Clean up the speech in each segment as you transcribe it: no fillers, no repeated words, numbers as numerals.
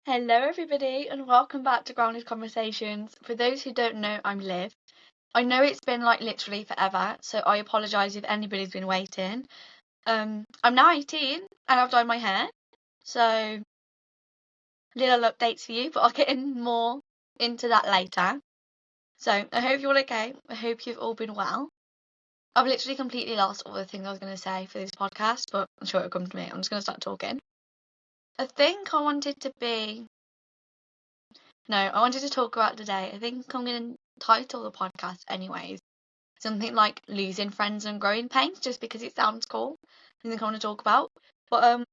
Hello, everybody, and welcome back to Grounded Conversations. For those who don't know, I'm Liv. I know it's been like literally forever, so I apologise if anybody's been waiting. I'm now 18 and I've dyed my hair, so little updates for you, but I'll get more into that later. So I hope you're all okay. I hope you've all been well. I've literally completely lost all the things I was going to say for this podcast, but I'm sure it'll come to me. I'm just going to start talking. I think I wanted to be No, I wanted to talk about today. I think I'm going to title the podcast anyways. Something like losing friends and growing pains, just because it sounds cool. I think I want to talk about. But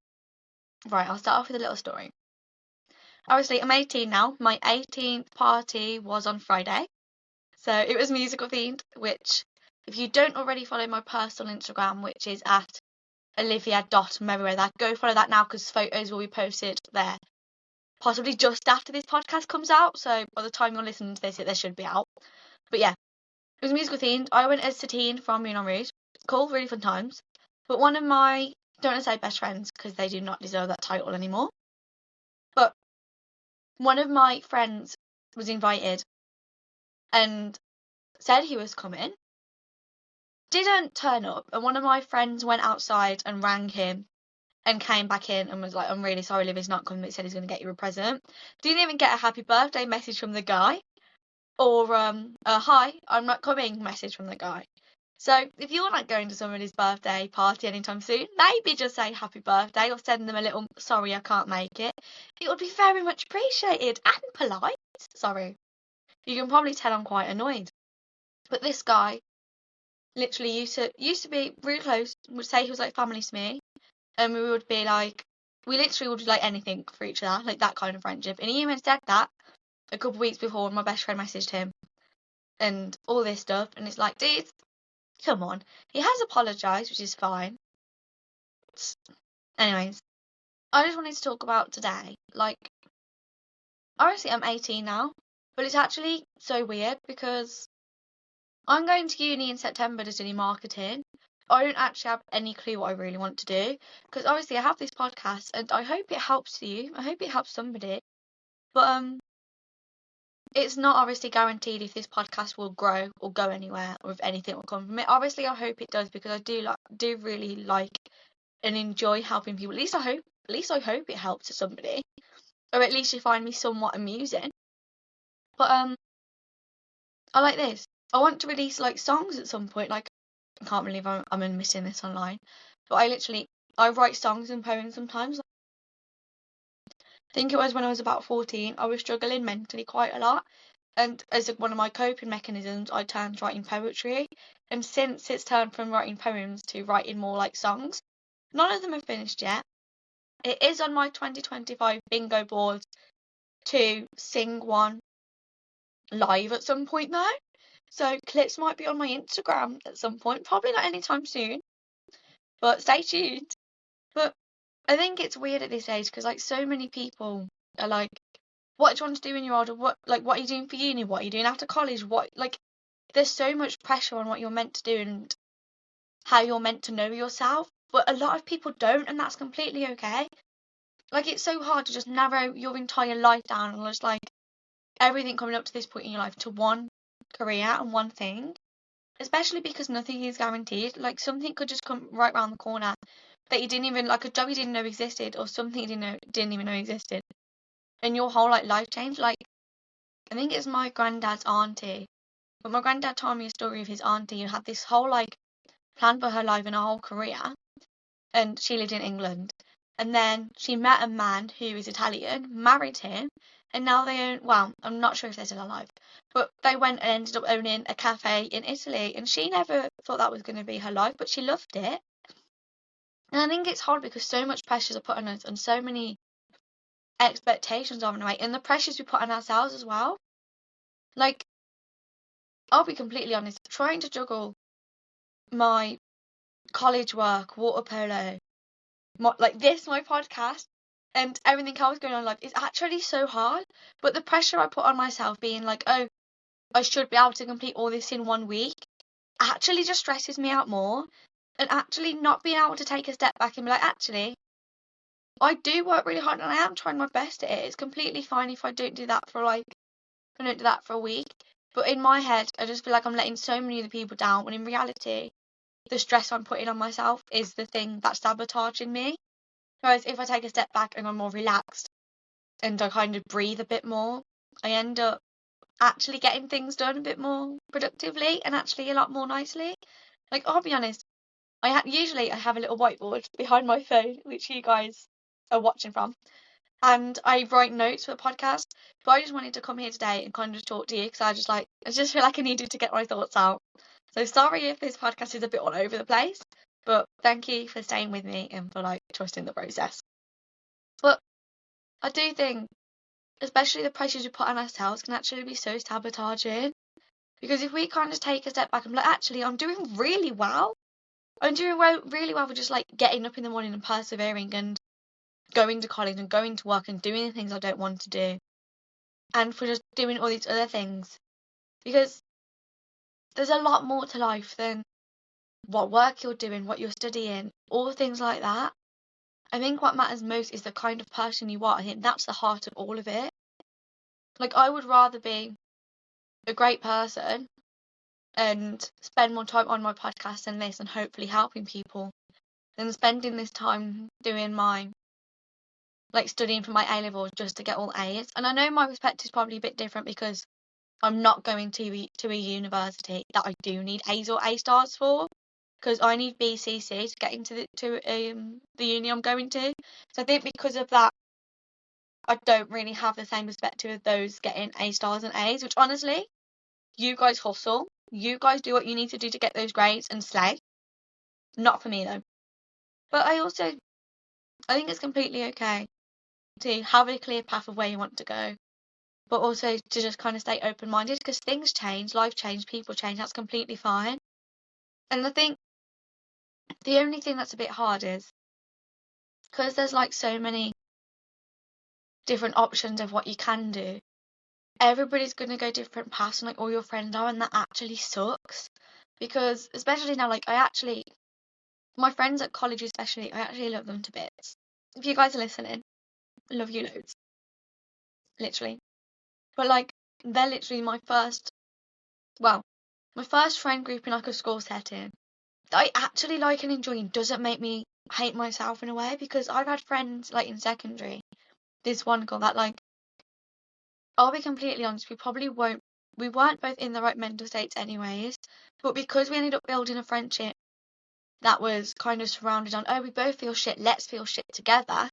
right, I'll start off with a little story. Obviously, I'm 18 now. My 18th party was on Friday. So it was musical themed, which if you don't already follow my personal Instagram, which is at olivia.merriweather, go follow that now because photos will be posted there. Possibly just after this podcast comes out, so by the time you're listening to this, they should be out. But yeah, it was musical themed. I went as Satine from Moulin Rouge. Cool, really fun times. But one of my, don't want to say best friends because they do not deserve that title anymore. But one of my friends was invited and said he was coming. Didn't turn up, and one of my friends went outside and rang him and came back in and was like, I'm really sorry, Livy's not coming, but he said he's going to get you a present. Didn't even get a happy birthday message from the guy. Or a hi, I'm not coming message from the guy. So if you're not going to somebody's birthday party anytime soon, maybe just say happy birthday or send them a little sorry I can't make it. It would be very much appreciated and polite. Sorry. You can probably tell I'm quite annoyed. But this guy literally used to be really close, would say he was like family to me. And we would be like, we literally would do like anything for each other, like that kind of friendship. And he even said that a couple of weeks before my best friend messaged him and all this stuff. And it's like, dude, come on. He has apologised, which is fine. Anyways, I just wanted to talk about today. Like, obviously I'm 18 now, but it's actually so weird because I'm going to uni in September to study marketing. I don't actually have any clue what I really want to do because obviously I have this podcast and I hope it helps you. I hope it helps somebody. But it's not obviously guaranteed if this podcast will grow or go anywhere or if anything will come from it. Obviously I hope it does because I do really like and enjoy helping people. At least I hope it helps somebody. Or at least you find me somewhat amusing. But I like this. I want to release like songs at some point. Like I can't believe I'm admitting this online. But I write songs and poems sometimes. I think it was when I was about 14, I was struggling mentally quite a lot. And as one of my coping mechanisms, I turned to writing poetry. And since it's turned from writing poems to writing more like songs, none of them are finished yet. It is on my 2025 bingo board to sing one live at some point though. So clips might be on my Instagram at some point, probably not anytime soon. But stay tuned. But I think it's weird at this age because like so many people are like, what do you want to do when you're older? What are you doing for uni? What are you doing after college? There's so much pressure on what you're meant to do and how you're meant to know yourself. But a lot of people don't, and that's completely okay. Like it's so hard to just narrow your entire life down and just like everything coming up to this point in your life to one career and one thing. Especially because nothing is guaranteed. Like something could just come right around the corner that you didn't even like a job you didn't know existed or something you didn't even know existed. And your whole like life changed. Like I think it's my granddad's auntie. But my granddad told me a story of his auntie who had this whole like plan for her life and her whole career. And she lived in England. And then she met a man who is Italian, married him, and now they own, well, I'm not sure if they're still alive, but they went and ended up owning a cafe in Italy. And she never thought that was going to be her life, but she loved it. And I think it's hard because so much pressures are put on us and so many expectations are on the way, and the pressures we put on ourselves as well. Like, I'll be completely honest, trying to juggle my college work, water polo, my podcast, and everything else going on in life is actually so hard. But the pressure I put on myself being like, oh, I should be able to complete all this in 1 week actually just stresses me out more. And actually not being able to take a step back and be like, actually, I do work really hard and I am trying my best at it. It's completely fine if I don't do that for a week. But in my head, I just feel like I'm letting so many other people down, when in reality, the stress I'm putting on myself is the thing that's sabotaging me. Whereas if I take a step back and I'm more relaxed and I kind of breathe a bit more, I end up actually getting things done a bit more productively and actually a lot more nicely. Like, I'll be honest, usually I have a little whiteboard behind my phone, which you guys are watching from, and I write notes for the podcast. But I just wanted to come here today and kind of talk to you because I just feel like I needed to get my thoughts out. So sorry if this podcast is a bit all over the place, but thank you for staying with me and for trusting the process. But I do think, especially the pressures we put on ourselves can actually be so sabotaging. Because if we kind of take a step back and be like, actually, I'm doing really well. I'm doing really well for just getting up in the morning and persevering and going to college and going to work and doing the things I don't want to do. And for just doing all these other things. Because there's a lot more to life than what work you're doing, what you're studying, all things like that. I think what matters most is the kind of person you are. I think that's the heart of all of it. I would rather be a great person and spend more time on my podcast and this and hopefully helping people than spending this time doing my studying for my A levels just to get all A's. And I know my perspective is probably a bit different because I'm not going to a university that I do need A's or A stars for, because I need BCC to get into the uni I'm going to. So I think because of that, I don't really have the same perspective of those getting A stars and A's, which honestly, you guys hustle. You guys do what you need to do to get those grades and slay. Not for me though. But I think it's completely okay to have a clear path of where you want to go, but also to just kind of stay open-minded, because things change, life change, people change. That's completely fine. And I think the only thing that's a bit hard is because there's so many different options of what you can do. Everybody's going to go different paths, and all your friends are, and that actually sucks. Because especially now, my friends at college especially, I actually love them to bits. If you guys are listening, I love you loads. Literally. But they're literally my first friend group in a school setting that I actually like and enjoy, and doesn't make me hate myself in a way, because I've had friends in secondary. This one girl that I'll be completely honest, we weren't both in the right mental states anyways, but because we ended up building a friendship that was kind of surrounded on, oh, we both feel shit, let's feel shit together,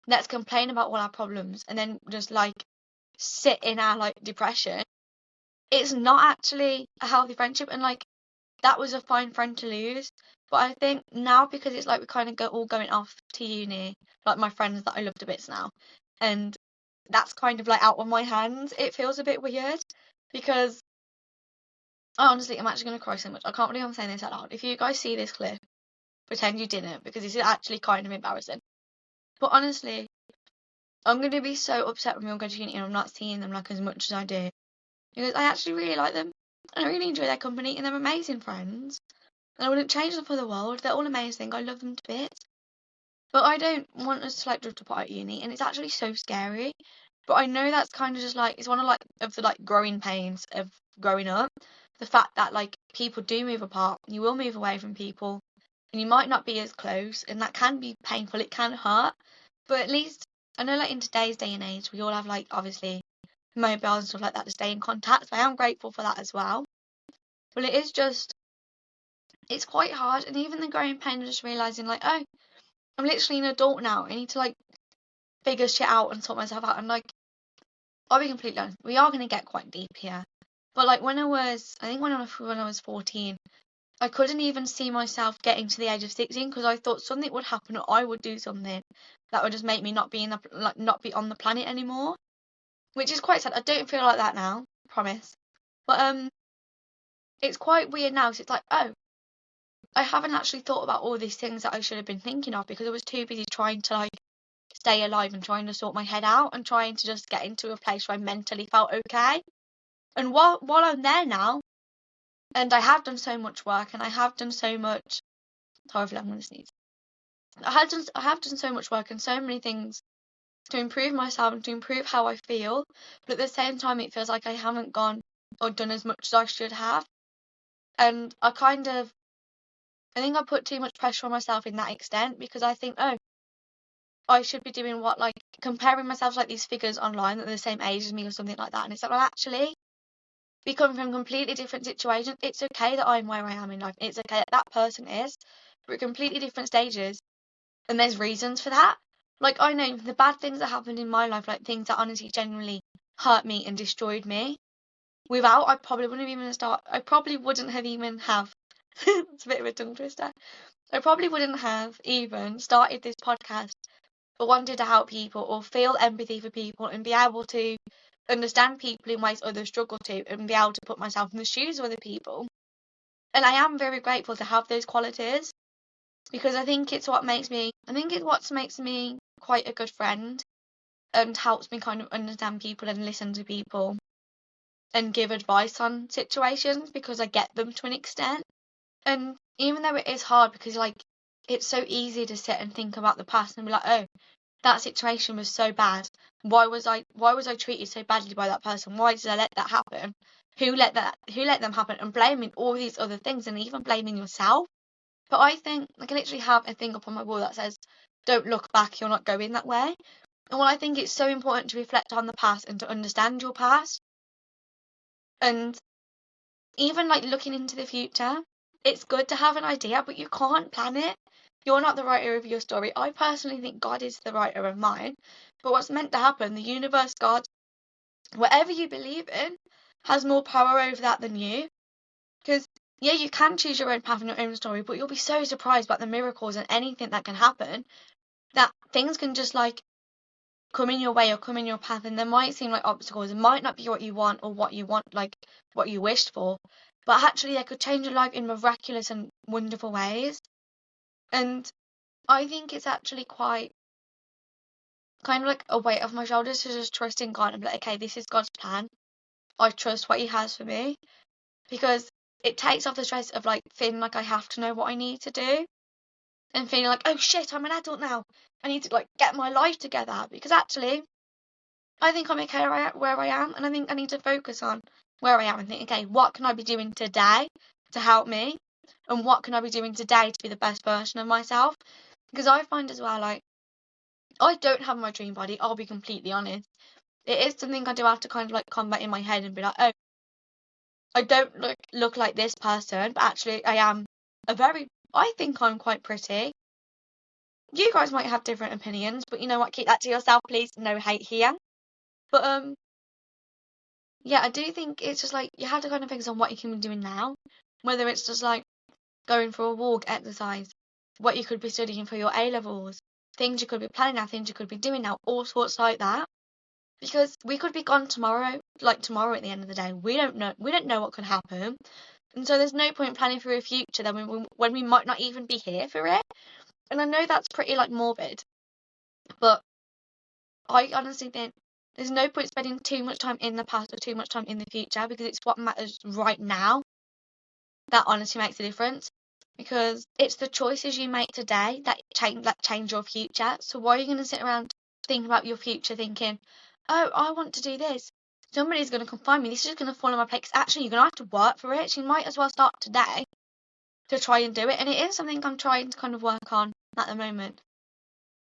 let's complain about all our problems and then just sit in our depression. It's not actually a healthy friendship, and that was a fine friend to lose. But I think now, because it's we kind of all going off to uni, my friends that I love to bits now, and that's kind of out of my hands, it feels a bit weird, because I honestly am actually going to cry so much. I can't believe I'm saying this out loud. If you guys see this clip, pretend you didn't, because this is actually kind of embarrassing. But honestly, I'm going to be so upset when we all go to uni and I'm not seeing them as much as I do, because I actually really like them and I really enjoy their company, and they're amazing friends. And I wouldn't change them for the world. They're all amazing. I love them to bits. But I don't want us to drift apart at uni, and it's actually so scary. But I know that's kind of just it's one of the growing pains of growing up. The fact that people do move apart, you will move away from people, and you might not be as close, and that can be painful. It can hurt. But at least I know in today's day and age, we all have obviously mobiles and stuff like that to stay in contact. So I am grateful for that as well. But it is just, it's quite hard, and even the growing pain of just realising oh, I'm literally an adult now. I need to figure shit out and sort myself out. And I'll be completely honest, we are going to get quite deep here. But when I was 14, I couldn't even see myself getting to the age of 16, because I thought something would happen, or I would do something that would just make me not be not be on the planet anymore. Which is quite sad. I don't feel like that now, promise. But it's quite weird now, because it's oh, I haven't actually thought about all these things that I should have been thinking of, because I was too busy trying to stay alive and trying to sort my head out and trying to just get into a place where I mentally felt okay. And while I'm there now, and I have done so much work, and I have done so much, however, I'm going to sneeze. I have done so much work and so many things to improve myself and to improve how I feel, but at the same time, it feels like I haven't gone or done as much as I should have. And I think I put too much pressure on myself in that extent, because I think, oh, I should be doing what, like, comparing myself to, like, these figures online that are the same age as me or something like that. And it's like, well, actually, we come from completely different situations. It's okay that I'm where I am in life. It's okay that that person is. We're at completely different stages. And there's reasons for that. Like, I know the bad things that happened in my life, like things that honestly genuinely hurt me and destroyed me. Without, I probably wouldn't have even have. It's a bit of a tongue twister. I probably wouldn't have even started this podcast or wanted to help people or feel empathy for people and be able to understand people in ways others struggle to and be able to put myself in the shoes of other people. And I am very grateful to have those qualities, because I think it's what makes me quite a good friend and helps me kind of understand people and listen to people and give advice on situations, because I get them to an extent. And even though it is hard, because like it's so easy to sit and think about the past and be like, oh, that situation was so bad. Why was I treated so badly by that person? Why did I let that happen? Who let them happen? And blaming all these other things and even blaming yourself. But I think I can literally have a thing up on my wall that says, don't look back, you're not going that way. And while I think it's so important to reflect on the past and to understand your past, and even like looking into the future, it's good to have an idea, but you can't plan it. You're not the writer of your story. I personally think God is the writer of mine. But what's meant to happen, the universe, God, whatever you believe in, has more power over that than you. Because, yeah, you can choose your own path and your own story, but you'll be so surprised about the miracles and anything that can happen, that things can just like come in your way or come in your path, and there might seem like obstacles. It might not be what you want or what you want, like what you wished for, but actually they could change your life in miraculous and wonderful ways. And I think it's actually quite kind of like a weight off my shoulders to just trust in God and be like, okay, this is God's plan. I trust what He has for me, because it takes off the stress of like feeling like I have to know what I need to do and feeling like, oh shit, I'm an adult now. I need to like get my life together, because actually I think I'm okay where I am, and I think I need to focus on where I am and think, okay, what can I be doing today to help me? And what can I be doing today to be the best version of myself? Because I find as well, like, I don't have my dream body, I'll be completely honest. It is something I do have to kind of like combat in my head and be like, oh, I don't look like this person, but actually I think I'm quite pretty. You guys might have different opinions, but you know what, keep that to yourself, please. No hate here. But yeah, I do think it's just like you have to kind of focus on what you can be doing now, whether it's just like going for a walk, exercise, what you could be studying for your A levels, things you could be planning now, things you could be doing now, all sorts like that. Because we could be gone tomorrow, like tomorrow at the end of the day. We don't know what could happen. And so there's no point planning for a future then when we might not even be here for it. And I know that's pretty like morbid, but I honestly think there's no point spending too much time in the past or too much time in the future, because it's what matters right now that honestly makes a difference. Because it's the choices you make today that change your future. So why are you going to sit around thinking about your future thinking, oh, I want to do this, somebody's going to come find me, this is going to fall on my plate? 'Cause actually you're going to have to work for it. So you might as well start today to try and do it. And it is something I'm trying to kind of work on at the moment.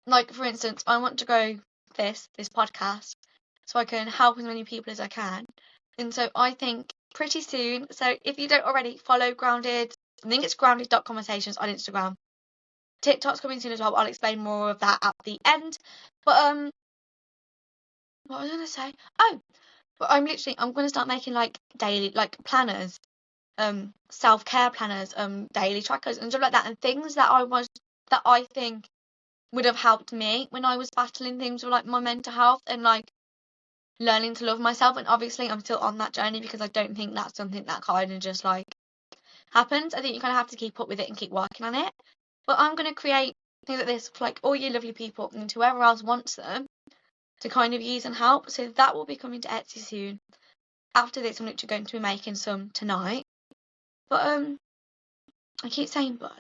Like, for instance, I want to grow this podcast so I can help as many people as I can. And so I think pretty soon, so if you don't already follow Grounded, I think it's grounded.conversations on Instagram. TikTok's coming soon as well, but I'll explain more of that at the end. But what was I gonna say? Oh, but I'm gonna start making like daily like planners, self-care planners, daily trackers and stuff like that, and things that I think would have helped me when I was battling things with like my mental health and like learning to love myself. And obviously I'm still on that journey, because I don't think that's something that kind of just like happens. I think you kind of have to keep up with it and keep working on it. But I'm going to create things like this for like all you lovely people and whoever else wants them to kind of use and help. So that will be coming to Etsy soon. After this, I'm literally going to be making some tonight. But I keep saying but.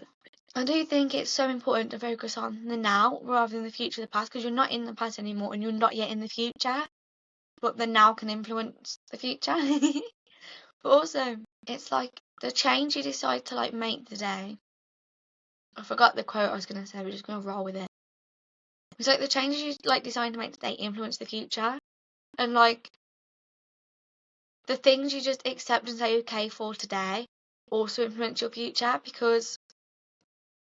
I do think it's so important to focus on the now rather than the future, the past, because you're not in the past anymore and you're not yet in the future. But the now can influence the future. But also, it's like the change you decide to like make today. I forgot the quote I was gonna say. We're just gonna roll with it. It's like the changes you like decide to make today influence the future, and like the things you just accept and say okay for today also influence your future. Because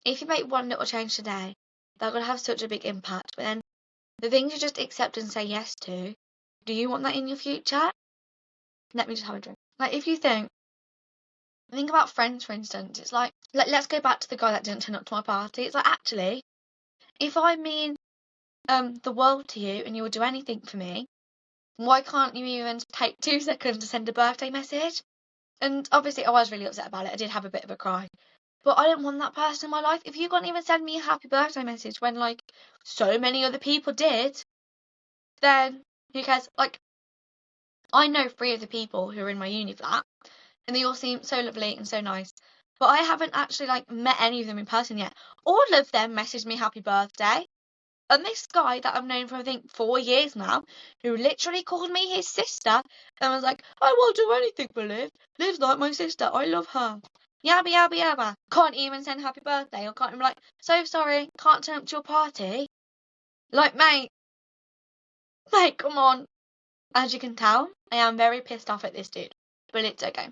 if you make one little change today, they're gonna have such a big impact. But then the things you just accept and say yes to, do you want that in your future? Let me just have a drink. Like if you think about friends, for instance, it's like let's go back to the guy that didn't turn up to my party. It's like, actually, if I mean the world to you and you will do anything for me, why can't you even take 2 seconds to send a birthday message? And obviously I was really upset about it. I did have a bit of a cry. But I don't want that person in my life. If you can't even send me a happy birthday message when like so many other people did, then who cares? Like, I know 3 of the people who are in my uni flat, and they all seem so lovely and so nice. But I haven't actually like met any of them in person yet. All of them messaged me happy birthday. And this guy that I've known for I think 4 years now, who literally called me his sister and was like, I will do anything for Liv. Liv's like my sister. I love her. Yabba yabba yabba. Can't even send happy birthday, or can't even be like, so sorry, can't turn up to your party. Like, mate, come on. As you can tell, I am very pissed off at this dude. But it's okay.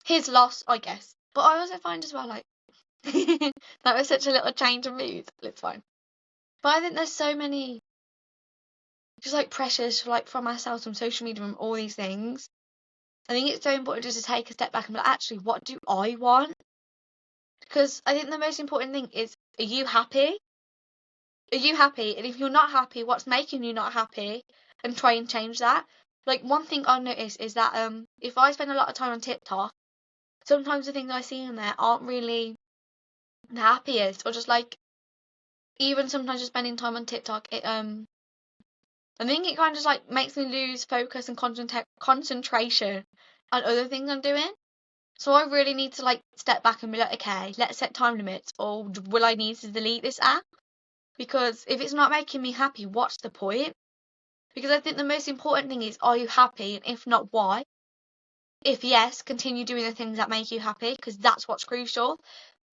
His loss, I guess. But I also find as well, like, that was such a little change of mood. But it's fine. But I think there's so many just like pressures like from ourselves, from social media, from all these things. I think it's so important just to take a step back and be like, actually, what do I want? Because I think the most important thing is, are you happy? Are you happy? And if you're not happy, what's making you not happy? And try and change that. Like, one thing I've noticed is that if I spend a lot of time on TikTok, sometimes the things I see in there aren't really the happiest, or just like, even sometimes just spending time on TikTok, I think it kind of just like makes me lose focus and concentration on other things I'm doing. So I really need to like step back and be like, okay, let's set time limits, or will I need to delete this app? Because if it's not making me happy, what's the point? Because I think the most important thing is, are you happy? And if not, why? If yes, continue doing the things that make you happy, because that's what's crucial.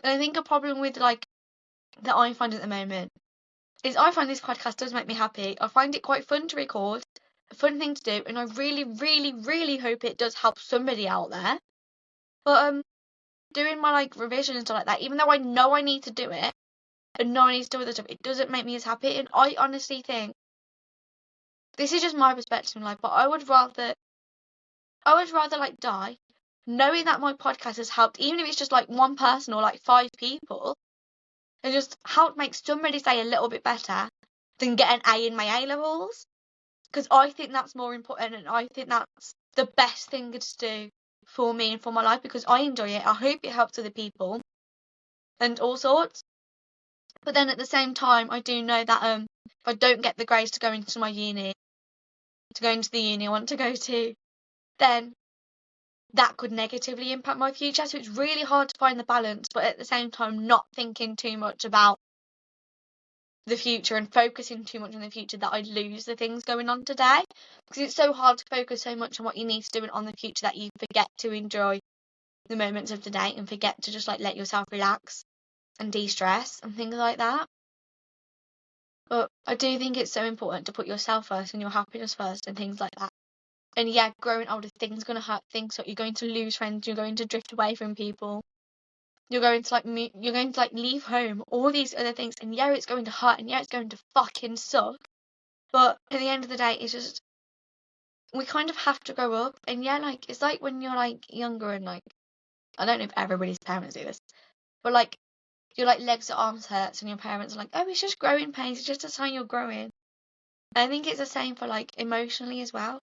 And I think a problem with like that I find at the moment is I find this podcast does make me happy. I find it quite fun to record, a fun thing to do, and I really, really, really hope it does help somebody out there. But doing my like revision and stuff like that, even though I know I need to do it and know I need to do other stuff, it doesn't make me as happy. And I honestly think this is just my perspective in life, but I would rather like die knowing that my podcast has helped, even if it's just like one person or like 5 people, and just help make somebody's day a little bit better than get an A in my A levels. Because I think that's more important, and I think that's the best thing to do for me and for my life, because I enjoy it. I hope it helps other people and all sorts. But then at the same time, I do know that if I don't get the grades to go into my uni, to go into the uni I want to go to, then that could negatively impact my future. So it's really hard to find the balance, but at the same time not thinking too much about the future and focusing too much on the future that I lose the things going on today. Because it's so hard to focus so much on what you need to do on the future that you forget to enjoy the moments of today and forget to just like let yourself relax and de-stress and things like that. But I do think it's so important to put yourself first and your happiness first and things like that. And yeah, growing older, things are going to hurt things. So you're going to lose friends, you're going to drift away from people, you're going to like leave home, all these other things. And yeah, it's going to hurt, and yeah, it's going to fucking suck. But at the end of the day, it's just, we kind of have to grow up. And yeah, like, it's like when you're like younger and like, I don't know if everybody's parents do this, but like, your like legs or arms hurts and your parents are like, oh, it's just growing pains, it's just a sign you're growing. And I think it's the same for like emotionally as well.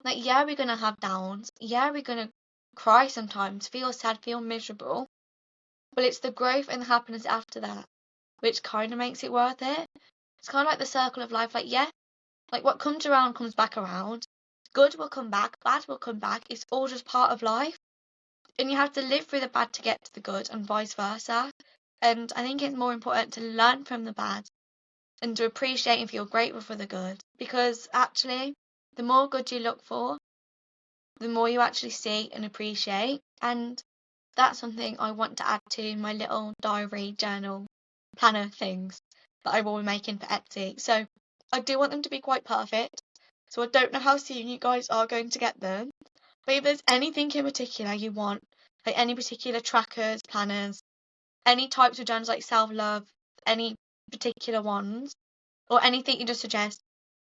Like, yeah, we're gonna have downs. Yeah, we're gonna cry sometimes, feel sad, feel miserable. But it's the growth and the happiness after that which kind of makes it worth it. It's kind of like the circle of life. Like, yeah, like what comes around comes back around. Good will come back, bad will come back. It's all just part of life. And you have to live through the bad to get to the good, and vice versa. And I think it's more important to learn from the bad and to appreciate and feel grateful for the good. Because actually, the more good you look for, the more you actually see and appreciate. And that's something I want to add to my little diary, journal, planner things that I will be making for Etsy. So I do want them to be quite perfect. So I don't know how soon you guys are going to get them. But if there's anything in particular you want, like any particular trackers, planners, any types of journals like self-love, any particular ones, or anything you just suggest,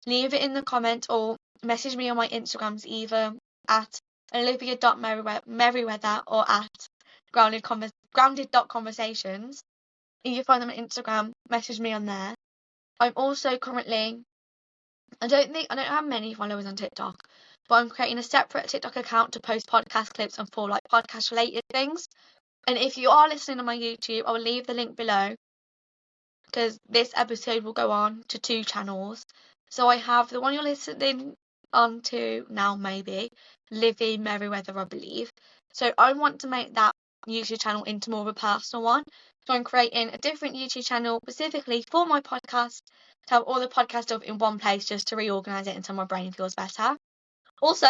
leave it in the comments or message me on my Instagrams either at olivia.merriweather or at grounded.conversations. If you find them on Instagram, message me on there. I'm also currently, I don't have many followers on TikTok, but I'm creating a separate TikTok account to post podcast clips and for like podcast related things. And if you are listening on my YouTube, I will leave the link below because this episode will go on to 2 channels. So I have the one you're listening on to now, maybe Livy Merriweather, I believe. So I want to make that YouTube channel into more of a personal one. So I'm creating a different YouTube channel specifically for my podcast to have all the podcast stuff in one place just to reorganize it until my brain feels better. Also,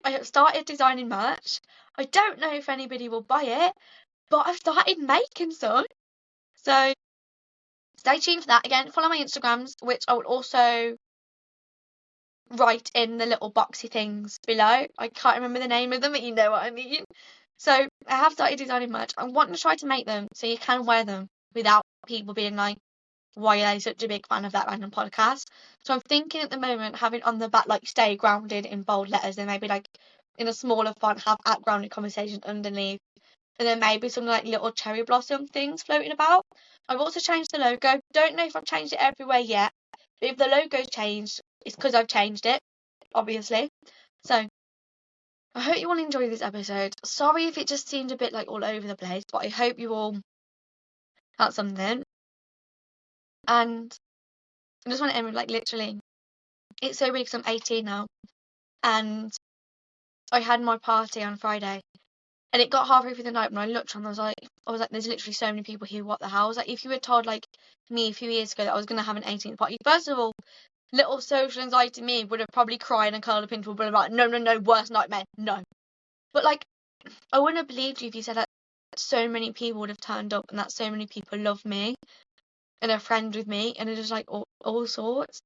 I have started designing merch. I don't know if anybody will buy it, but I've started making some. So stay tuned for that. Again, follow my Instagrams, which I will also write in the little boxy things below. I can't remember the name of them, but you know what I mean. So I have started designing merch. I want to try to make them so you can wear them without people being like, why are they such a big fan of that random podcast? So I'm thinking at the moment having on the back like stay grounded in bold letters and maybe like in a smaller font have at grounded conversations underneath. And then maybe some like little cherry blossom things floating about. I've also changed the logo. Don't know if I've changed it everywhere yet. But if the logo's changed, it's because I've changed it, obviously. So I hope you all enjoy this episode. Sorry if it just seemed a bit like all over the place, but I hope you all got something. And I just want to end with like literally, it's so weird because I'm 18 now. And I had my party on Friday. And it got halfway through the night when I looked and I was like, there's literally so many people here, what the hell? I was like, if you had told like me a few years ago that I was gonna have an 18th party, first of all, little social anxiety me would have probably cried and curled up into a ball like, no, worst nightmare, no. But like, I wouldn't have believed you if you said that so many people would have turned up and that so many people love me and are friends with me and are just like all sorts.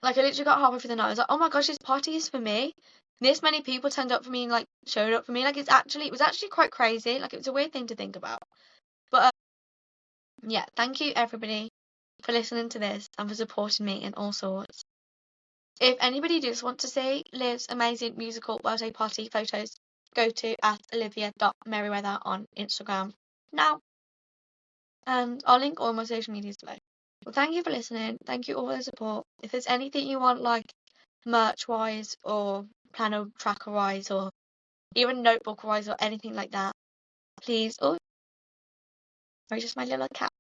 Like I literally got halfway through the night, I was like, oh my gosh, this party is for me. This many people turned up for me and like showed up for me. Like it was actually quite crazy. Like it was a weird thing to think about. But yeah, thank you everybody for listening to this and for supporting me in all sorts. If anybody does want to see Liv's amazing musical birthday party photos, go to at olivia.merriweather on Instagram now. And I'll link all my social medias below. Well, thank you for listening. Thank you all for the support. If there's anything you want, like merch wise or planner tracker wise or even notebook wise or anything like that, please. Oh, sorry, just my little cat.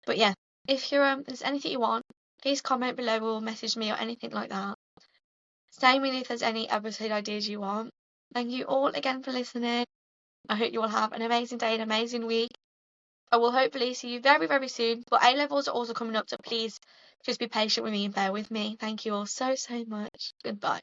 But yeah, if there's anything you want, please comment below or message me or anything like that. Same with if there's any episode ideas you want. Thank you all again for listening. I hope you all have an amazing day, an amazing week. I will hopefully see you very, very soon. But A-levels are also coming up, so please just be patient with me and bear with me. Thank you all so, so much. Goodbye.